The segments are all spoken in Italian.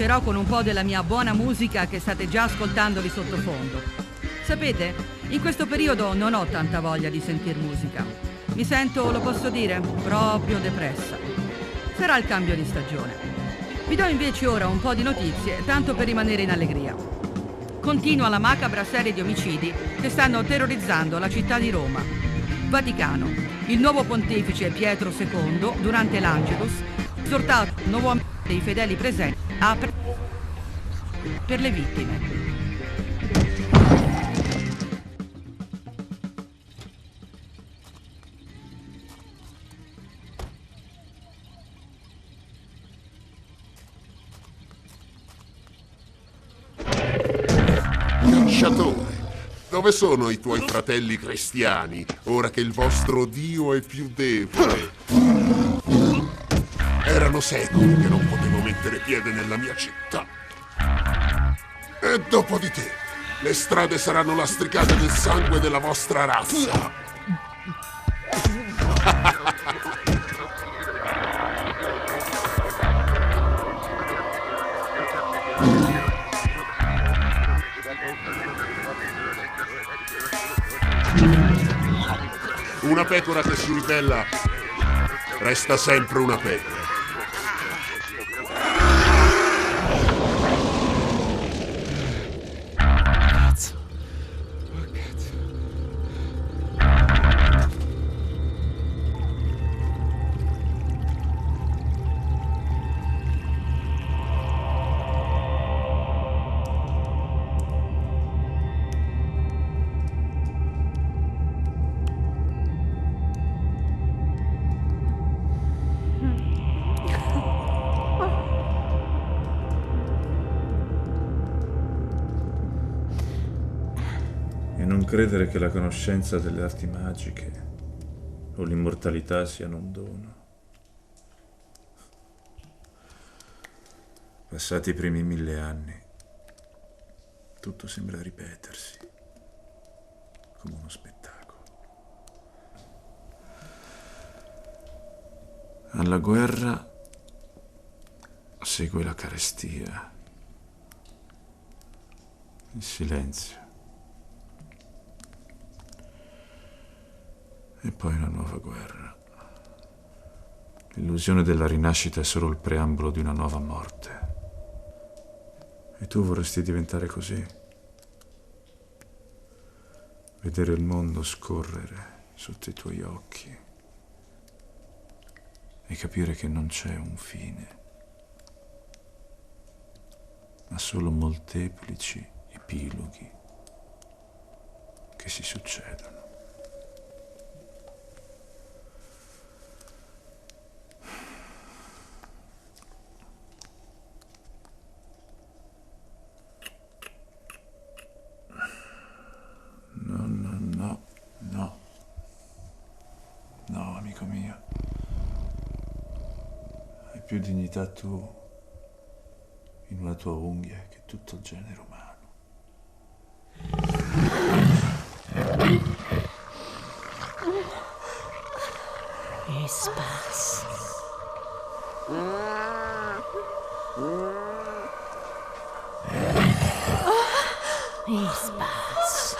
lascerò con un po' della mia buona musica che state già ascoltando di sottofondo. Sapete, in questo periodo non ho tanta voglia di sentir musica. Mi sento, lo posso dire, proprio depressa. Sarà il cambio di stagione. Vi do invece ora un po' di notizie, tanto per rimanere in allegria. Continua la macabra serie di omicidi che stanno terrorizzando la città di Roma. Vaticano. Il nuovo pontefice Pietro II, durante l'Angelus, ha esortato nuovamente i fedeli presenti a per le vittime. Sciatore, dove sono i tuoi fratelli cristiani, ora che il vostro Dio è più debole? Erano secoli che non potevo mettere piede nella mia città. E dopo di te, le strade saranno lastricate del sangue della vostra razza. Una pecora che si ribella resta sempre una pecora. Non credere che la conoscenza delle arti magiche o l'immortalità siano un dono. Passati i primi 1000 anni, tutto sembra ripetersi, come uno spettacolo. Alla guerra segue la carestia, il silenzio. E poi una nuova guerra. L'illusione della rinascita è solo il preambolo di una nuova morte. E tu vorresti diventare così? Vedere il mondo scorrere sotto i tuoi occhi e capire che non c'è un fine, ma solo molteplici epiloghi che si succedono. No, amico mio. Hai più dignità tu in una tua unghia che tutto il genere umano. Espas. Espas.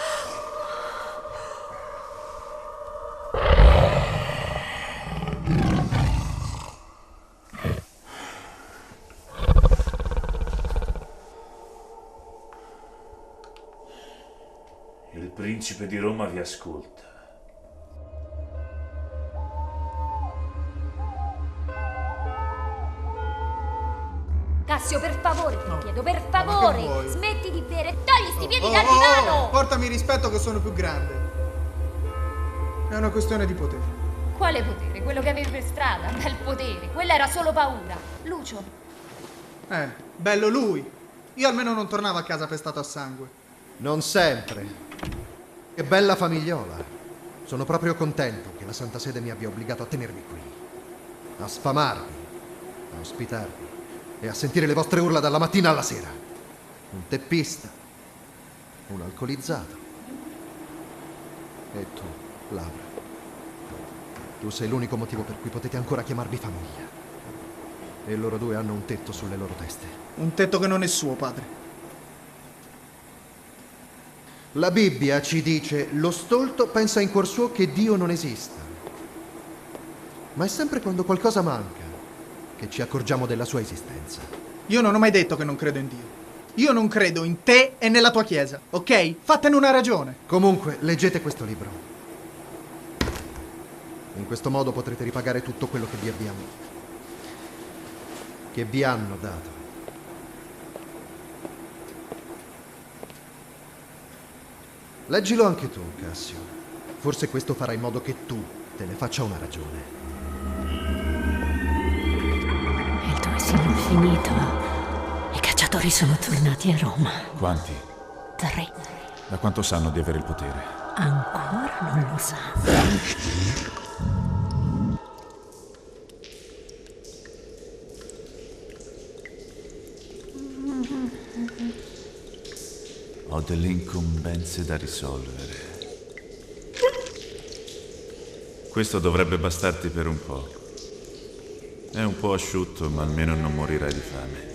Il principe di Roma vi ascolta. Cassio, per favore, ti chiedo, per favore, smetti di bere, togli sti piedi dal divano! Portami rispetto che sono più grande. È una questione di potere. Quale potere? Quello che avevi per strada? Bel potere, quella era solo paura. Lucio. Bello lui. Io almeno non tornavo a casa pestato a sangue. Non sempre. Che bella famigliola. Sono proprio contento che la Santa Sede mi abbia obbligato a tenervi qui. A sfamarvi, a ospitarvi e a sentire le vostre urla dalla mattina alla sera. Un teppista, un alcolizzato. E tu, Laura, tu sei l'unico motivo per cui potete ancora chiamarvi famiglia. E loro due hanno un tetto sulle loro teste. Un tetto che non è suo, padre. La Bibbia ci dice: lo stolto pensa in cuor suo che Dio non esista. Ma è sempre quando qualcosa manca che ci accorgiamo della sua esistenza. Io non ho mai detto che non credo in Dio. Io non credo in te e nella tua chiesa, ok? Fatene una ragione. Comunque, leggete questo libro. In questo modo potrete ripagare tutto quello che vi hanno dato. Leggilo anche tu, Cassio. Forse questo farà in modo che tu te ne faccia una ragione. Il tuo esilio finito. I cacciatori sono tornati a Roma. Quanti? 3. Da quanto sanno di avere il potere? Ancora non lo sanno. Ho delle incombenze da risolvere. Questo dovrebbe bastarti per un po'. È un po' asciutto, ma almeno non morirai di fame.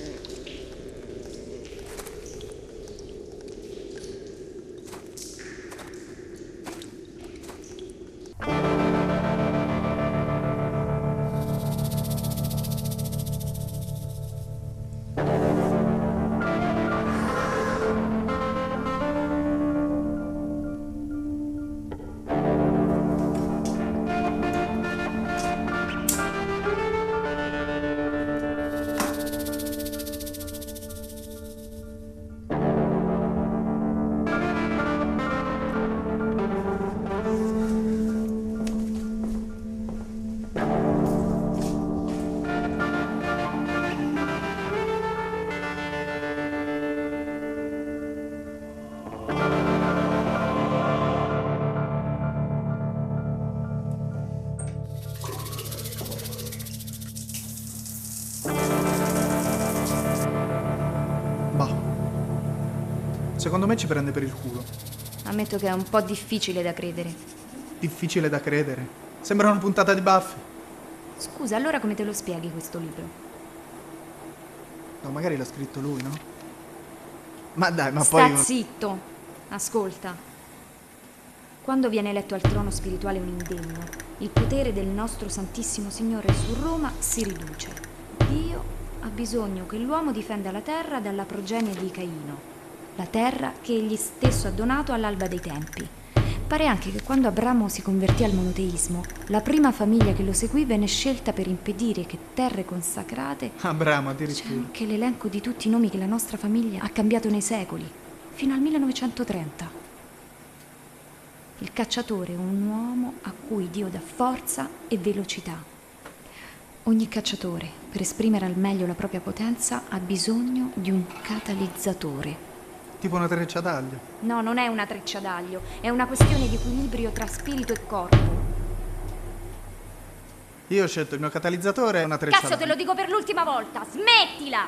Secondo me ci prende per il culo. Ammetto che è un po' difficile da credere. Difficile da credere. Sembra una puntata di Buffy. Scusa, allora come te lo spieghi questo libro? No, magari l'ha scritto lui, no? Ma dai, ma Sta poi... zitto. Ascolta. Quando viene eletto al trono spirituale un indegno, il potere del nostro Santissimo Signore su Roma si riduce. Dio ha bisogno che l'uomo difenda la terra dalla progenie di Caino. La terra che egli stesso ha donato all'alba dei tempi. Pare anche che quando Abramo si convertì al monoteismo, la prima famiglia che lo seguì venne scelta per impedire che terre consacrate... Abramo, C'è addirittura. anche l'elenco di tutti i nomi che la nostra famiglia ha cambiato nei secoli, fino al 1930. Il cacciatore è un uomo a cui Dio dà forza e velocità. Ogni cacciatore, per esprimere al meglio la propria potenza, ha bisogno di un catalizzatore. Tipo una treccia d'aglio. No, non è una treccia d'aglio, è una questione di equilibrio tra spirito e corpo. Io ho scelto il mio catalizzatore e una treccia Cazzo, te lo dico per l'ultima volta, smettila!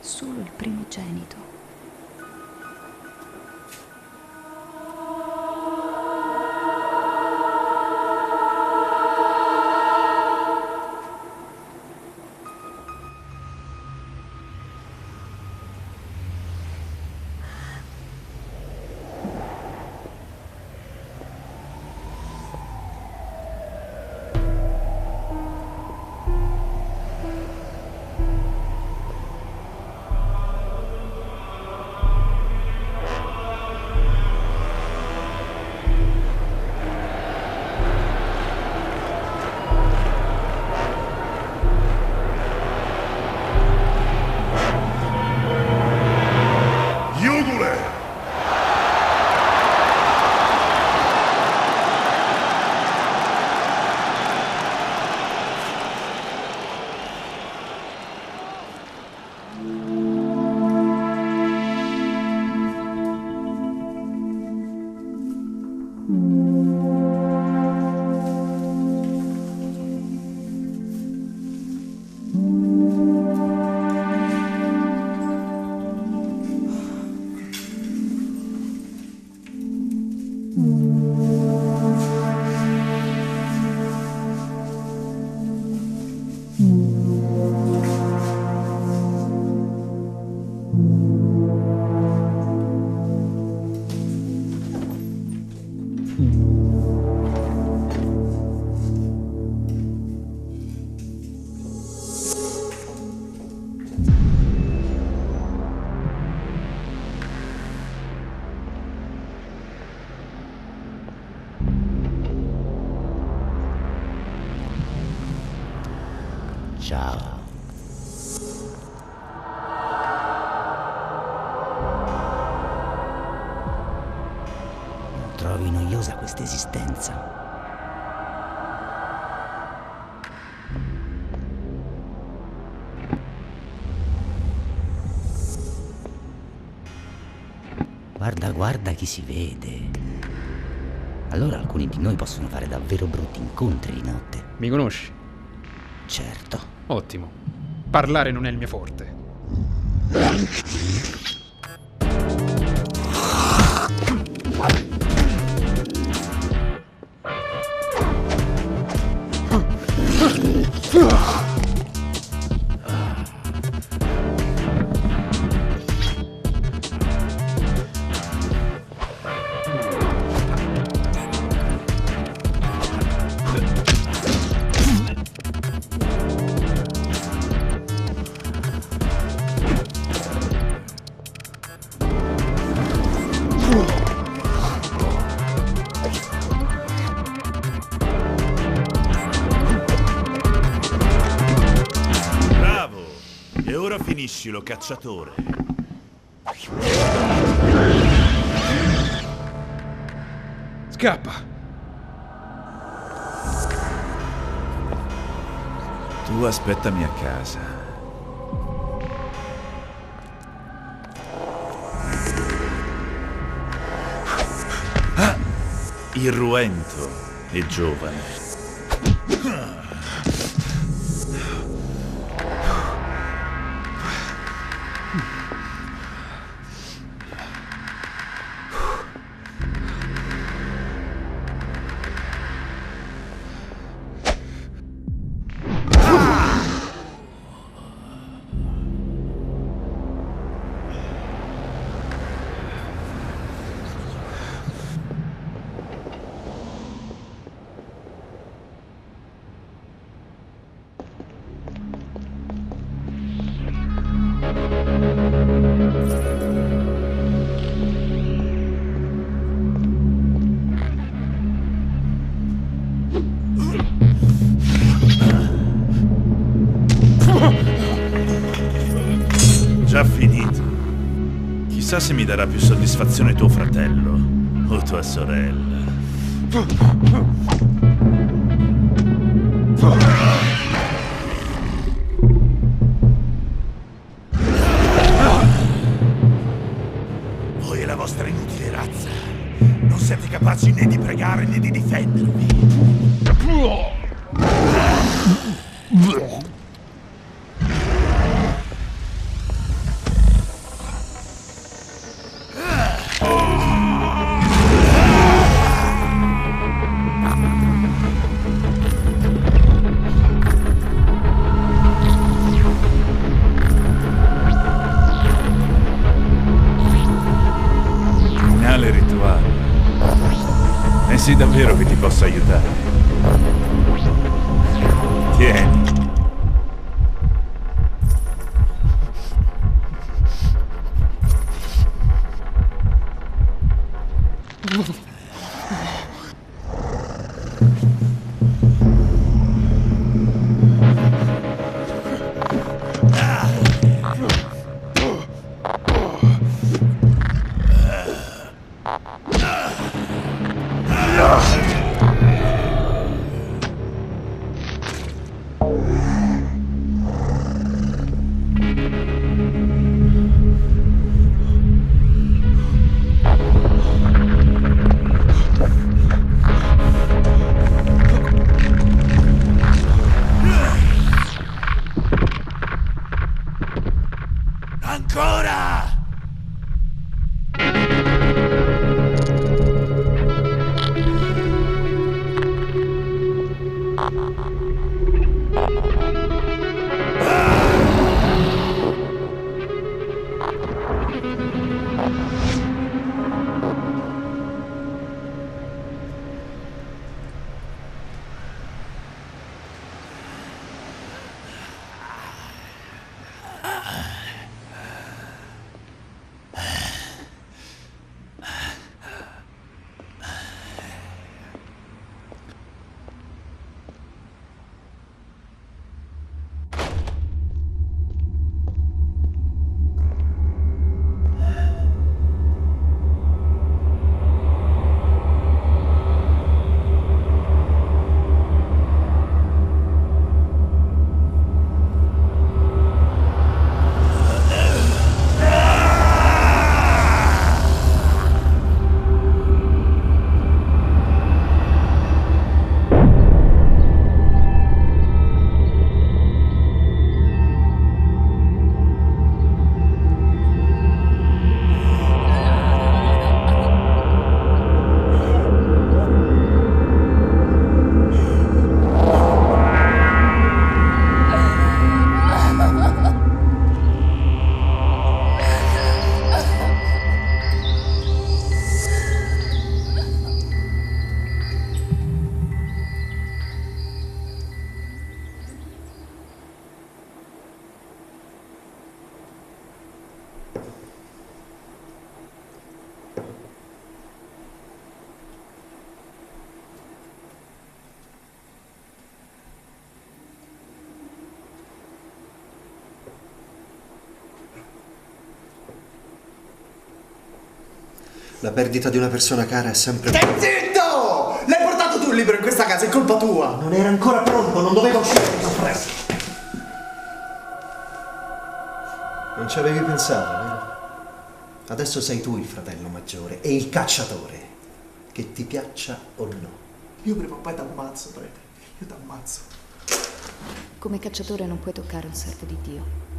Solo il primogenito. Ciao. Trovi noiosa questa esistenza? Guarda, guarda chi si vede. Allora alcuni di noi possono fare davvero brutti incontri di notte. Mi conosci? Certo. Ottimo. Parlare non è il mio forte. E ora finiscilo, cacciatore. Scappa! Tu aspettami a casa. Irruento e giovane. Già finito. Chissà se mi darà più soddisfazione tuo fratello o tua sorella. Voi e la vostra inutile razza non siete capaci né di pregare né di difendervi. Rituale. Pensi davvero che ti possa aiutare? Tieni. Ancora! La perdita di una persona cara è sempre... Stai zitto! L'hai portato tu il libro in questa casa, è colpa tua! Non era ancora pronto, non doveva uscire così presto. Non ci avevi pensato, vero? Adesso sei tu il fratello maggiore e il cacciatore, che ti piaccia o no. Io prima o poi t'ammazzo, prete. Io t'ammazzo. Come cacciatore non puoi toccare un servo di Dio.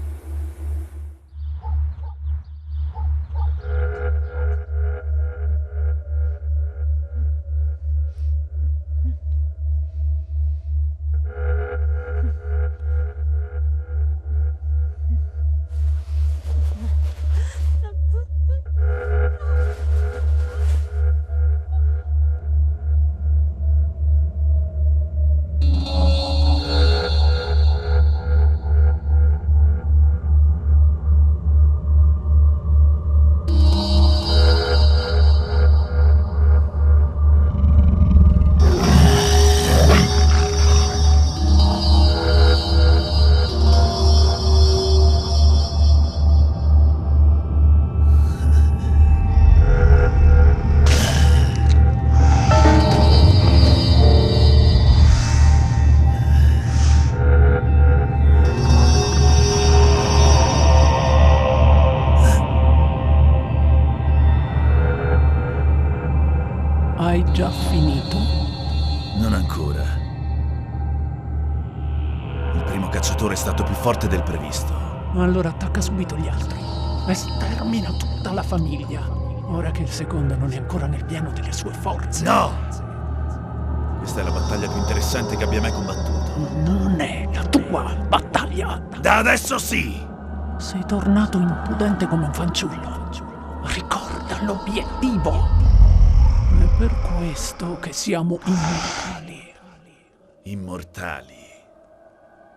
Hai già finito? Non ancora. Il primo cacciatore è stato più forte del previsto. Allora attacca subito gli altri e stermina tutta la famiglia. Ora che il secondo non è ancora nel pieno delle sue forze. No! Questa è la battaglia più interessante che abbia mai combattuto. Non è la tua battaglia. Da adesso sì! Sei tornato impudente come un fanciullo. Ricorda l'obiettivo. È per questo che siamo immortali. Immortali?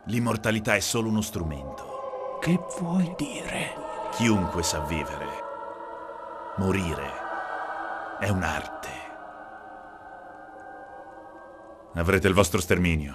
L'immortalità è solo uno strumento. Che vuoi dire? Chiunque sa vivere. Morire è un'arte. Avrete il vostro sterminio.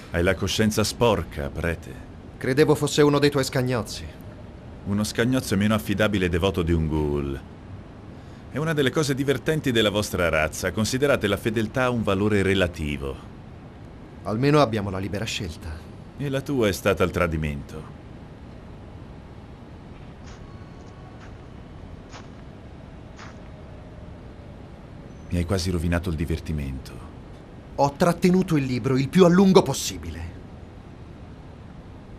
Hai la coscienza sporca, prete. Credevo fosse uno dei tuoi scagnozzi. Uno scagnozzo meno affidabile e devoto di un ghoul. È una delle cose divertenti della vostra razza. Considerate la fedeltà un valore relativo. Almeno abbiamo la libera scelta. E la tua è stata il tradimento. Mi hai quasi rovinato il divertimento. Ho trattenuto il libro il più a lungo possibile.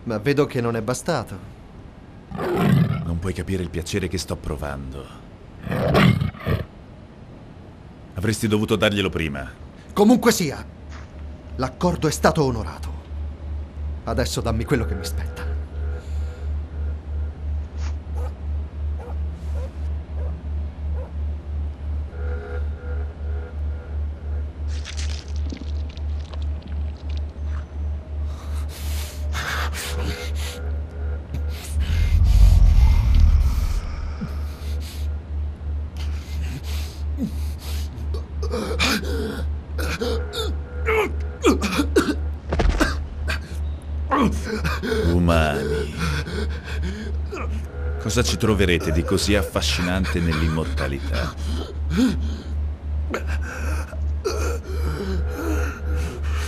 Ma vedo che non è bastato. Non puoi capire il piacere che sto provando. Avresti dovuto darglielo prima. Comunque sia, l'accordo è stato onorato. Adesso dammi quello che mi spetta. Umani. Cosa ci troverete di così affascinante nell'immortalità?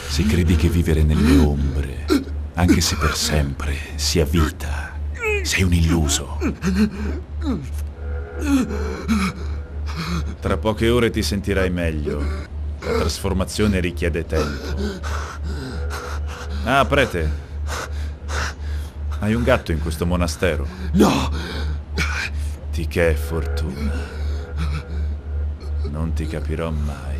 Se credi che vivere nelle ombre, anche se per sempre, sia vita, sei un illuso. Tra poche ore ti sentirai meglio. La trasformazione richiede tempo. Ah, prete. Hai un gatto in questo monastero? No! Di che fortuna. Non ti capirò mai.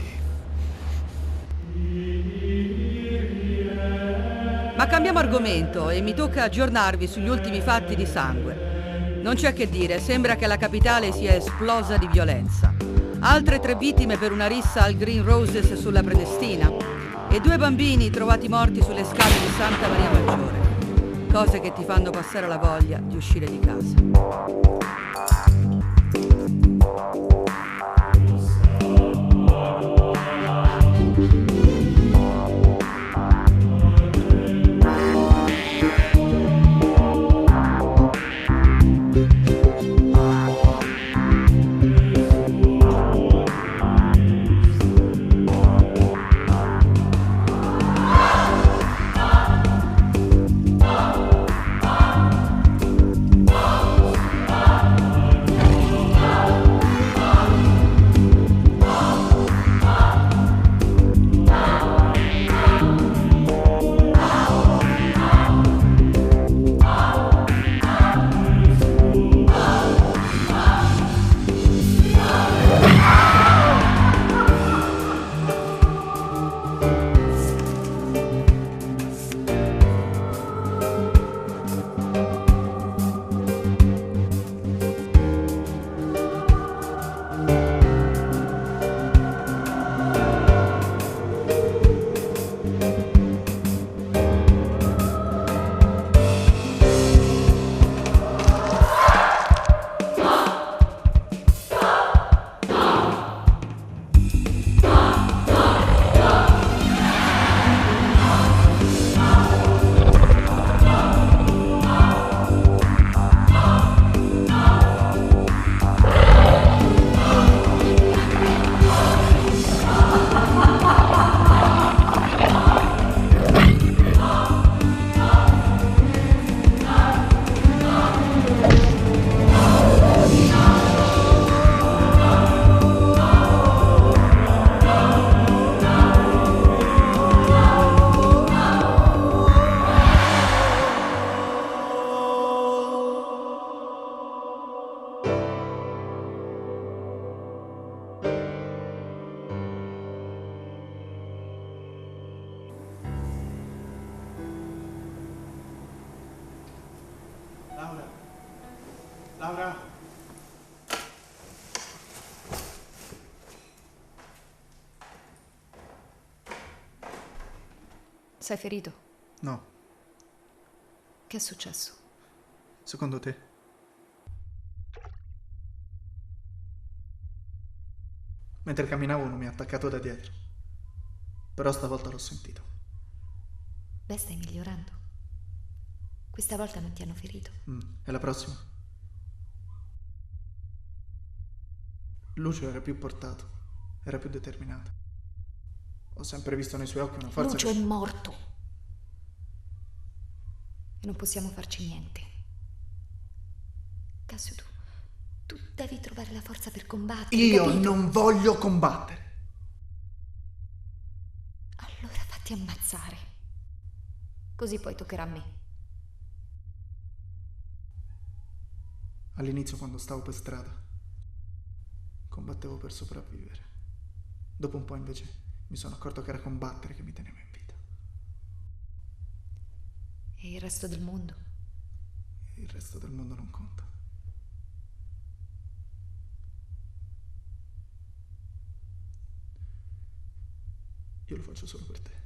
Ma cambiamo argomento e mi tocca aggiornarvi sugli ultimi fatti di sangue. Non c'è che dire, sembra che la capitale sia esplosa di violenza. Altre 3 vittime per una rissa al Green Roses sulla Predestina e 2 bambini trovati morti sulle scale di Santa Maria Maggiore. Cose che ti fanno passare la voglia di uscire di casa. Laura? Sei ferito? No. Che è successo? Secondo te? Mentre camminavo uno mi ha attaccato da dietro. Però stavolta l'ho sentito. Beh, stai migliorando. Questa volta non ti hanno ferito. E la prossima? Lucio era più portato, era più determinato. Ho sempre visto nei suoi occhi una forza. Lucio è morto. E non possiamo farci niente. Cassio, tu devi trovare la forza per combattere. Io capito? non voglio combattere. Allora fatti ammazzare. Così poi toccherà a me. All'inizio, quando stavo per strada, combattevo per sopravvivere. Dopo un po' invece mi sono accorto che era combattere che mi teneva in vita. E il resto del mondo? Il resto del mondo non conta. Io lo faccio solo per te.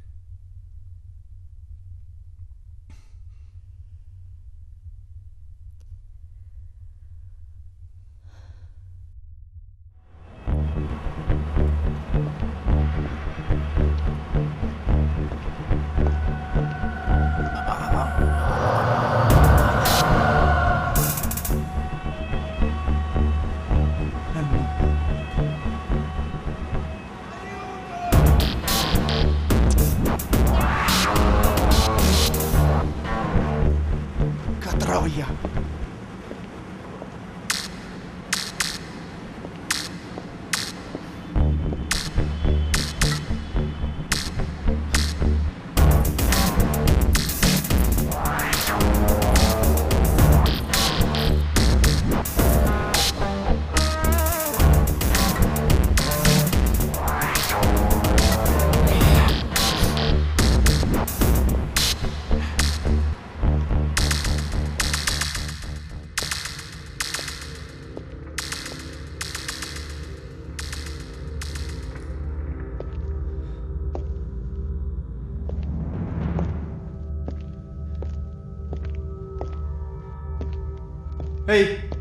Ehi!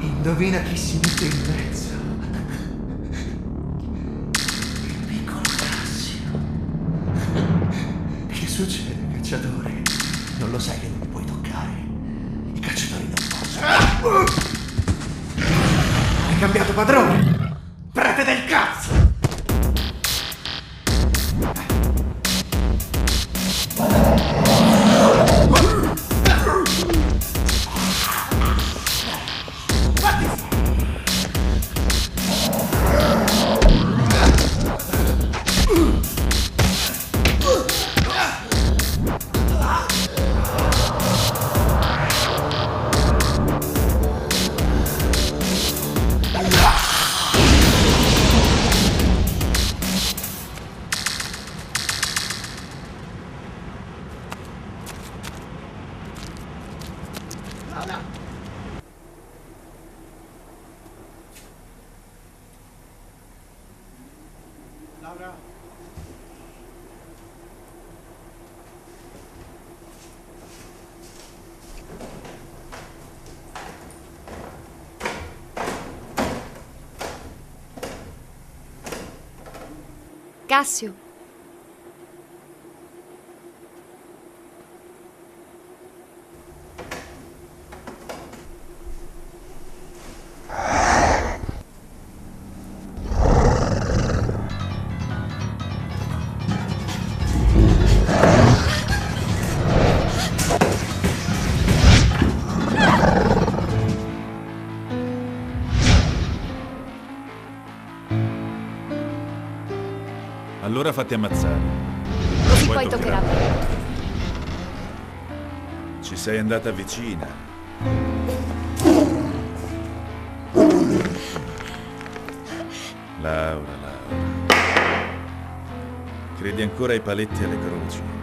Indovina chi si mette in mezzo? Il piccolo Cassio. Che succede, cacciatore? Non lo sai che non mi puoi toccare? I cacciatori non possono. Hai cambiato padrone? Prete del cazzo! Laura. Cassio. Allora fatti ammazzare. Così poi toccherà a me. Ci sei andata vicina. Laura. Credi ancora ai paletti e alle croci?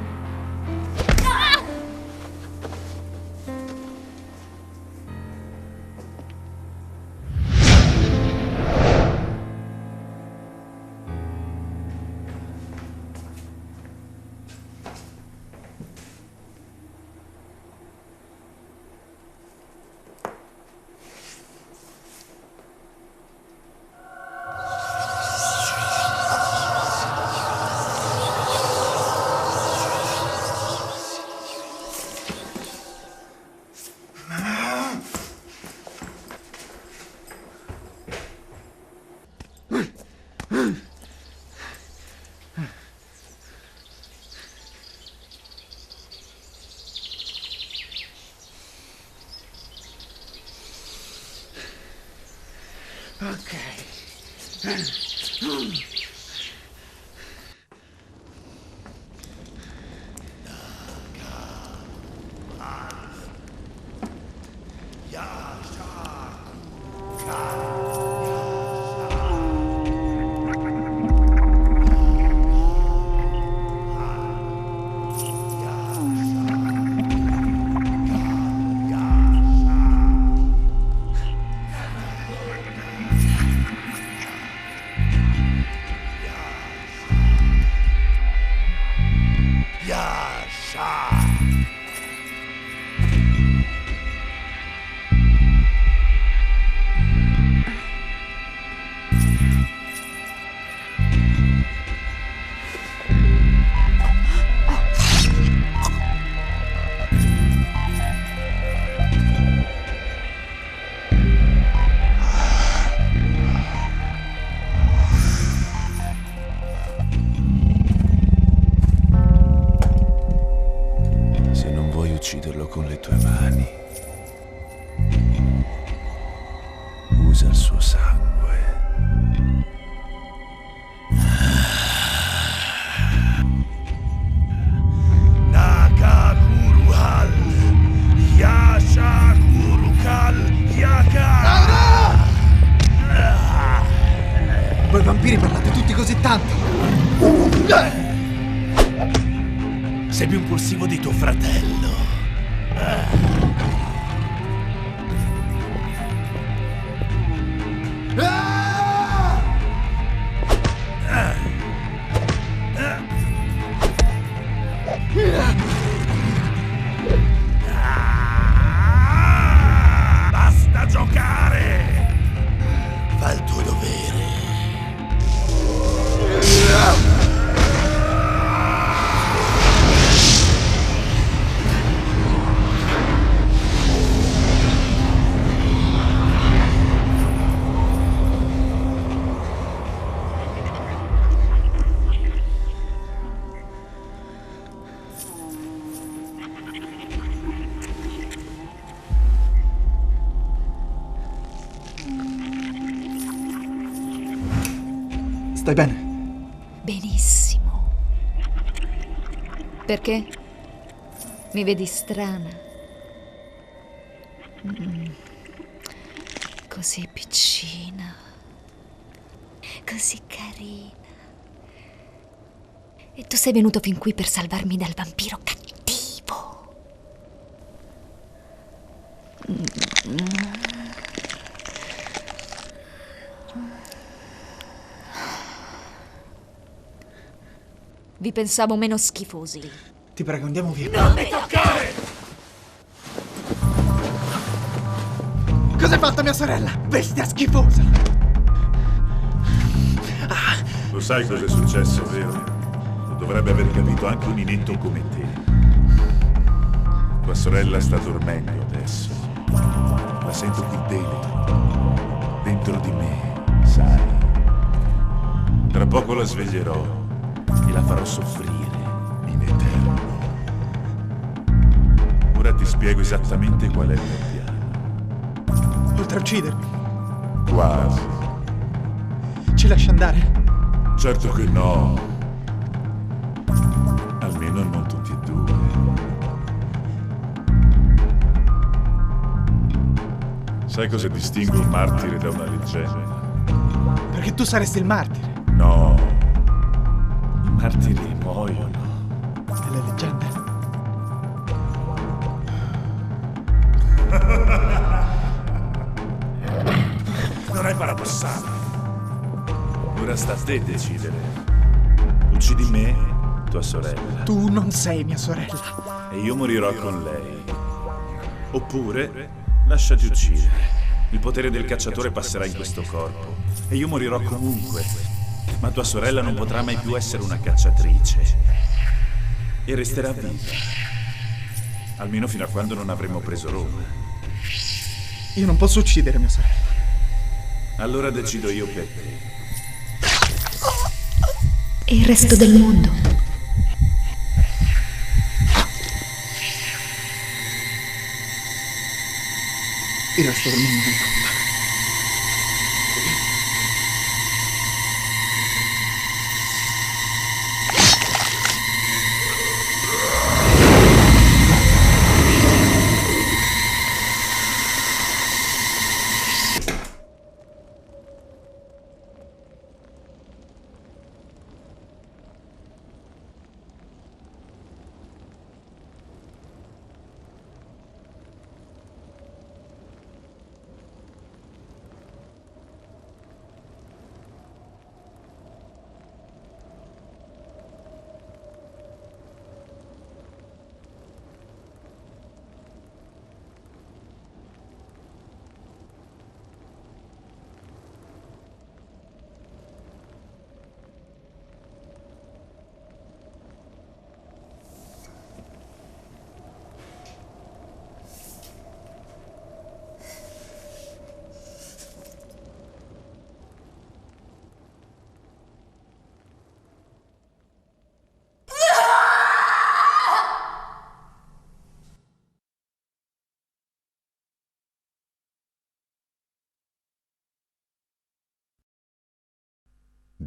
Toccalo con le tue mani. Usa il suo sangue. Nakakuruhal, Yashakurukal, Yaka. Voi vampiri parlate tutti così tanto. Sei più impulsivo di tuo fratello. Basta giocare! Fa il tuo dovere. Stai bene? Benissimo. Perché? Mi vedi strana? Così piccina. Così carina. E tu sei venuto fin qui per salvarmi dal vampiro cattivo. Vi pensavo meno schifosi. Ti prego, andiamo via. Non mi toccare! Cosa hai fatto a mia sorella? Bestia schifosa! Lo sai cosa è successo, vero? Lo dovrebbe aver capito anche un inetto come te. Tua sorella sta dormendo adesso. La sento qui dentro di me, sai. Tra poco la sveglierò e la farò soffrire in eterno. Ora ti spiego esattamente qual è il mio piano. Oltre a uccidermi, Quasi. ci lasci andare? Certo che no. Almeno non tutti e due. Sai cosa distingue un martire da una leggenda? Perché tu saresti il martire. No. I martiri muoiono. E le leggende? Non hai paradossato. Ora sta a te decidere. Uccidi me, tua sorella, Tu non sei mia sorella. e io morirò con lei. Oppure lasciati uccidere. Il potere del cacciatore passerà in questo corpo e io morirò comunque. Ma tua sorella non potrà mai più essere una cacciatrice e resterà viva. Almeno fino a quando non avremo preso Roma. Io non posso uccidere mia sorella. Allora decido io per te. E il resto del mondo? Il resto del mondo non conta.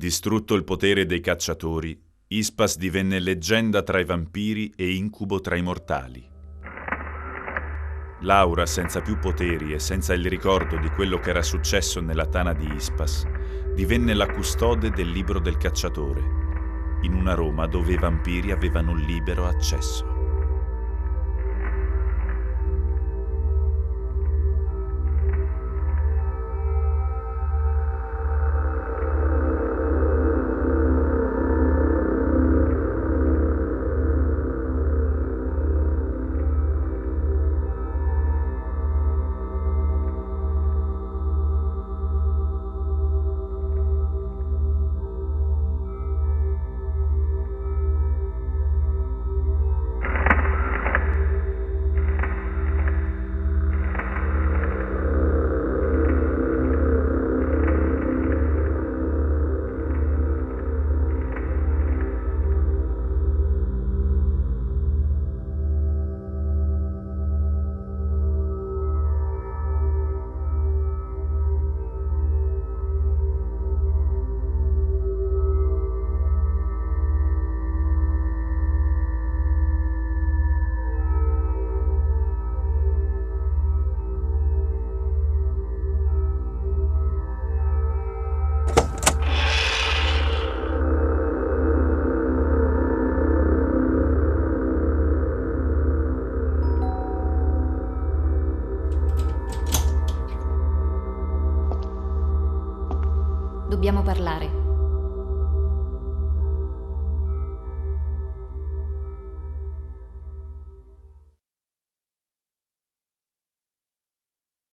Distrutto il potere dei cacciatori, Ispas divenne leggenda tra i vampiri e incubo tra i mortali. Laura, senza più poteri e senza il ricordo di quello che era successo nella tana di Ispas, divenne la custode del libro del cacciatore, in una Roma dove i vampiri avevano libero accesso. Dobbiamo parlare.